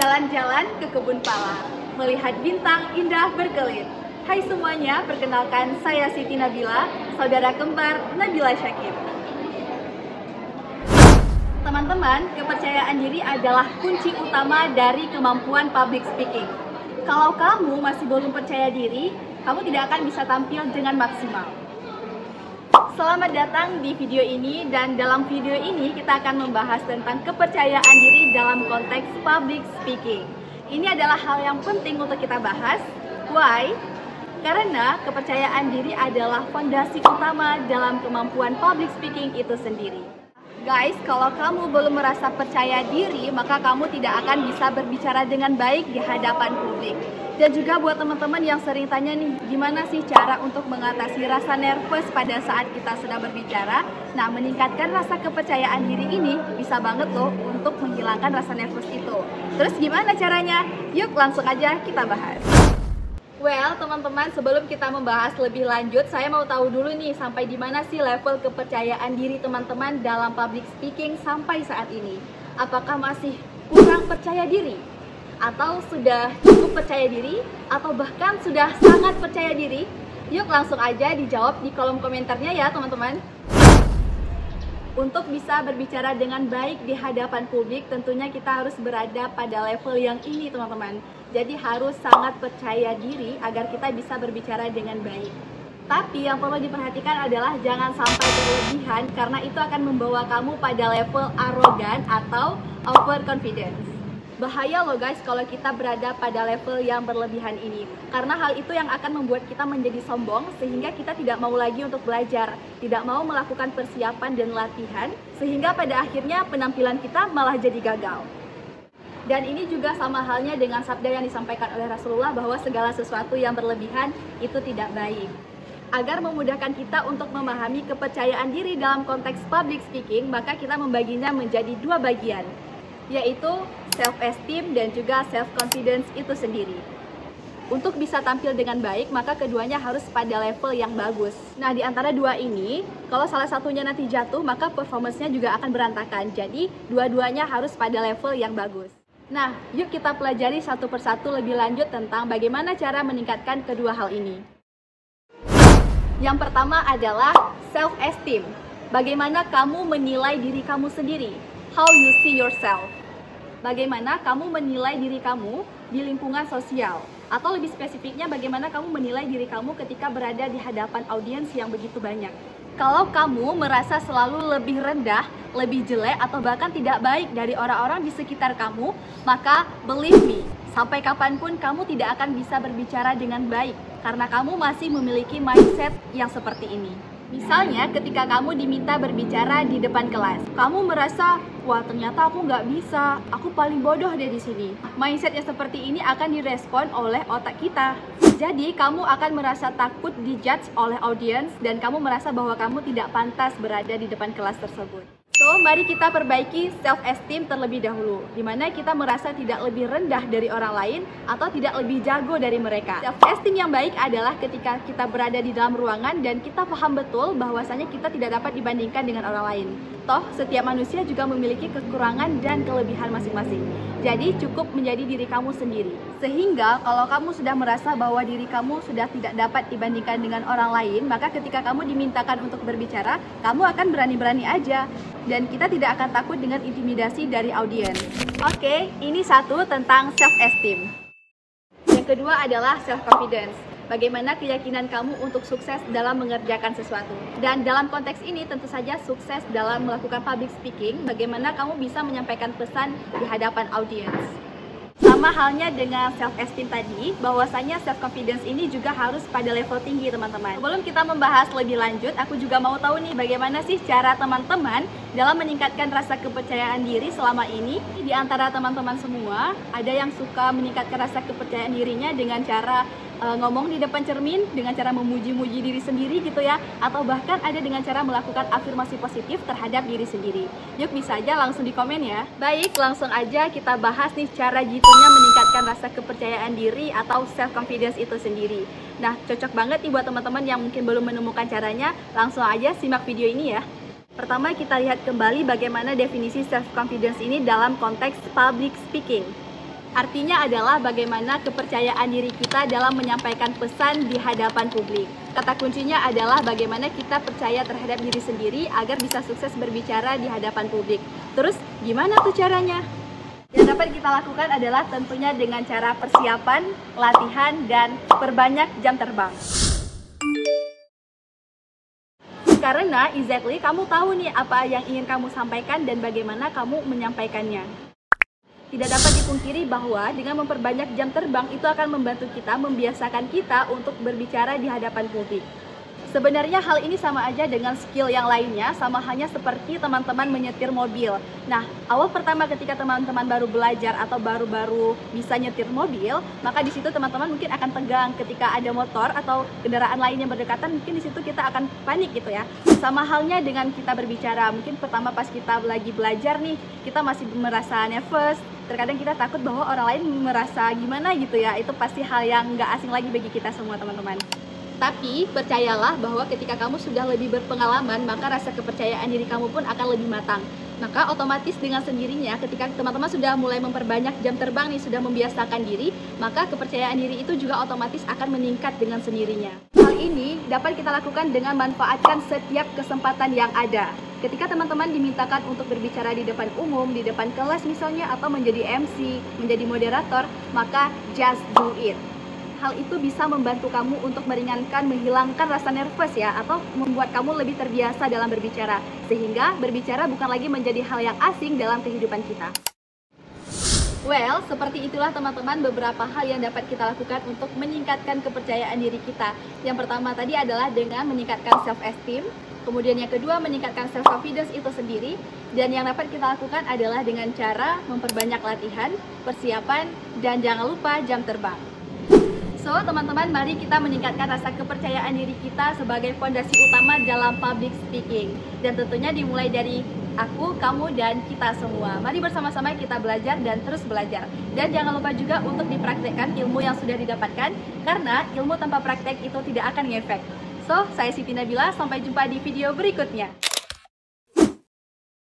Jalan-jalan ke kebun pala, melihat bintang indah berkelip. Hai semuanya, perkenalkan saya Siti Nabila, saudara kembar Nabila Syakir. Teman-teman, kepercayaan diri adalah kunci utama dari kemampuan public speaking. Kalau kamu masih belum percaya diri, kamu tidak akan bisa tampil dengan maksimal. Selamat datang di video ini, dan dalam video ini kita akan membahas tentang kepercayaan diri dalam konteks public speaking. Ini adalah hal yang penting untuk kita bahas. Why? Karena kepercayaan diri adalah fondasi utama dalam kemampuan public speaking itu sendiri. Guys, kalau kamu belum merasa percaya diri, maka kamu tidak akan bisa berbicara dengan baik di hadapan publik. Dan juga buat teman-teman yang sering tanya nih, gimana sih cara untuk mengatasi rasa nervous pada saat kita sedang berbicara? Nah, meningkatkan rasa kepercayaan diri ini bisa banget loh untuk menghilangkan rasa nervous itu. Terus gimana caranya? Yuk langsung aja kita bahas. Well, teman-teman, sebelum kita membahas lebih lanjut, saya mau tahu dulu nih sampai di mana sih level kepercayaan diri teman-teman dalam public speaking sampai saat ini. Apakah masih kurang percaya diri? Atau sudah cukup percaya diri? Atau bahkan sudah sangat percaya diri? Yuk langsung aja dijawab di kolom komentarnya ya teman-teman. Untuk bisa berbicara dengan baik di hadapan publik, tentunya kita harus berada pada level yang ini teman-teman. Jadi harus sangat percaya diri agar kita bisa berbicara dengan baik. Tapi yang perlu diperhatikan adalah jangan sampai berlebihan, karena itu akan membawa kamu pada level arogan atau overconfidence. Bahaya loh guys kalau kita berada pada level yang berlebihan ini, karena hal itu yang akan membuat kita menjadi sombong sehingga kita tidak mau lagi untuk belajar, tidak mau melakukan persiapan dan latihan, sehingga pada akhirnya penampilan kita malah jadi gagal. Dan ini juga sama halnya dengan sabda yang disampaikan oleh Rasulullah bahwa segala sesuatu yang berlebihan itu tidak baik. Agar memudahkan kita untuk memahami kepercayaan diri dalam konteks public speaking, maka kita membaginya menjadi dua bagian, yaitu self-esteem dan juga self-confidence itu sendiri. Untuk bisa tampil dengan baik, maka keduanya harus pada level yang bagus. Nah, di antara dua ini, kalau salah satunya nanti jatuh, maka performance-nya juga akan berantakan. Jadi, dua-duanya harus pada level yang bagus. Nah, yuk kita pelajari satu persatu lebih lanjut tentang bagaimana cara meningkatkan kedua hal ini. Yang pertama adalah self-esteem. Bagaimana kamu menilai diri kamu sendiri? How you see yourself? Bagaimana kamu menilai diri kamu di lingkungan sosial? Atau lebih spesifiknya, bagaimana kamu menilai diri kamu ketika berada di hadapan audiens yang begitu banyak? Kalau kamu merasa selalu lebih rendah, lebih jelek, atau bahkan tidak baik dari orang-orang di sekitar kamu, maka believe me, sampai kapanpun kamu tidak akan bisa berbicara dengan baik, karena kamu masih memiliki mindset yang seperti ini. Misalnya ketika kamu diminta berbicara di depan kelas, kamu merasa, wah ternyata aku nggak bisa, aku paling bodoh deh di sini. Mindset yang seperti ini akan direspon oleh otak kita. Jadi kamu akan merasa takut dijudge oleh audiens dan kamu merasa bahwa kamu tidak pantas berada di depan kelas tersebut. So, mari kita perbaiki self-esteem terlebih dahulu, di mana kita merasa tidak lebih rendah dari orang lain atau tidak lebih jago dari mereka. Self-esteem yang baik adalah ketika kita berada di dalam ruangan dan kita paham betul bahwasanya kita tidak dapat dibandingkan dengan orang lain. Toh, setiap manusia juga memiliki kekurangan dan kelebihan masing-masing. Jadi, cukup menjadi diri kamu sendiri. Sehingga, kalau kamu sudah merasa bahwa diri kamu sudah tidak dapat dibandingkan dengan orang lain, maka ketika kamu dimintakan untuk berbicara, kamu akan berani-berani aja. Dan kita tidak akan takut dengan intimidasi dari audiens. Oke, ini satu tentang self-esteem. Yang kedua adalah self-confidence. Bagaimana keyakinan kamu untuk sukses dalam mengerjakan sesuatu. Dan dalam konteks ini tentu saja sukses dalam melakukan public speaking, bagaimana kamu bisa menyampaikan pesan di hadapan audiens. Sama halnya dengan self-esteem tadi, bahwasanya self-confidence ini juga harus pada level tinggi teman-teman. Sebelum kita membahas lebih lanjut, aku juga mau tahu nih bagaimana sih cara teman-teman dalam meningkatkan rasa kepercayaan diri selama ini. Di antara teman-teman semua, ada yang suka meningkatkan rasa kepercayaan dirinya dengan cara ngomong di depan cermin, dengan cara memuji-muji diri sendiri gitu ya, atau bahkan ada dengan cara melakukan afirmasi positif terhadap diri sendiri. Yuk bisa aja langsung di komen ya. Baik, langsung aja kita bahas nih cara gitunya meningkatkan rasa kepercayaan diri atau self-confidence itu sendiri. Nah, cocok banget nih buat teman-teman yang mungkin belum menemukan caranya, langsung aja simak video ini ya. Pertama, kita lihat kembali bagaimana definisi self-confidence ini dalam konteks public speaking. Artinya adalah bagaimana kepercayaan diri kita dalam menyampaikan pesan di hadapan publik. Kata kuncinya adalah bagaimana kita percaya terhadap diri sendiri agar bisa sukses berbicara di hadapan publik. Terus gimana tuh caranya? Yang dapat kita lakukan adalah tentunya dengan cara persiapan, latihan, dan perbanyak jam terbang. Karena exactly kamu tahu nih apa yang ingin kamu sampaikan dan bagaimana kamu menyampaikannya. Tidak dapat dipungkiri bahwa dengan memperbanyak jam terbang itu akan membantu kita, membiasakan kita untuk berbicara di hadapan publik. Sebenarnya hal ini sama aja dengan skill yang lainnya, sama hanya seperti teman-teman menyetir mobil. Nah, awal pertama ketika teman-teman baru belajar atau baru-baru bisa nyetir mobil, maka di situ teman-teman mungkin akan tegang ketika ada motor atau kendaraan lain yang berdekatan, mungkin di situ kita akan panik gitu ya. Sama halnya dengan kita berbicara, mungkin pertama pas kita lagi belajar nih, kita masih merasa nervous, terkadang kita takut bahwa orang lain merasa gimana gitu ya. Itu pasti hal yang nggak asing lagi bagi kita semua teman-teman. Tapi percayalah bahwa ketika kamu sudah lebih berpengalaman, maka rasa kepercayaan diri kamu pun akan lebih matang. Maka otomatis dengan sendirinya ketika teman-teman sudah mulai memperbanyak jam terbang nih, sudah membiasakan diri, maka kepercayaan diri itu juga otomatis akan meningkat dengan sendirinya. Hal ini dapat kita lakukan dengan manfaatkan setiap kesempatan yang ada. Ketika teman-teman dimintakan untuk berbicara di depan umum, di depan kelas misalnya, atau menjadi MC, menjadi moderator, maka just do it. Hal itu bisa membantu kamu untuk meringankan, menghilangkan rasa nervous ya, atau membuat kamu lebih terbiasa dalam berbicara, sehingga berbicara bukan lagi menjadi hal yang asing dalam kehidupan kita. Well, seperti itulah teman-teman beberapa hal yang dapat kita lakukan untuk meningkatkan kepercayaan diri kita. Yang pertama tadi adalah dengan meningkatkan self-esteem, kemudian yang kedua meningkatkan self-confidence itu sendiri, dan yang dapat kita lakukan adalah dengan cara memperbanyak latihan, persiapan, dan jangan lupa jam terbang. So, teman-teman, mari kita meningkatkan rasa kepercayaan diri kita sebagai fondasi utama dalam public speaking. Dan tentunya dimulai dari aku, kamu, dan kita semua. Mari bersama-sama kita belajar dan terus belajar. Dan jangan lupa juga untuk dipraktekkan ilmu yang sudah didapatkan, karena ilmu tanpa praktek itu tidak akan ngefek. So, saya Siti Nabila, sampai jumpa di video berikutnya.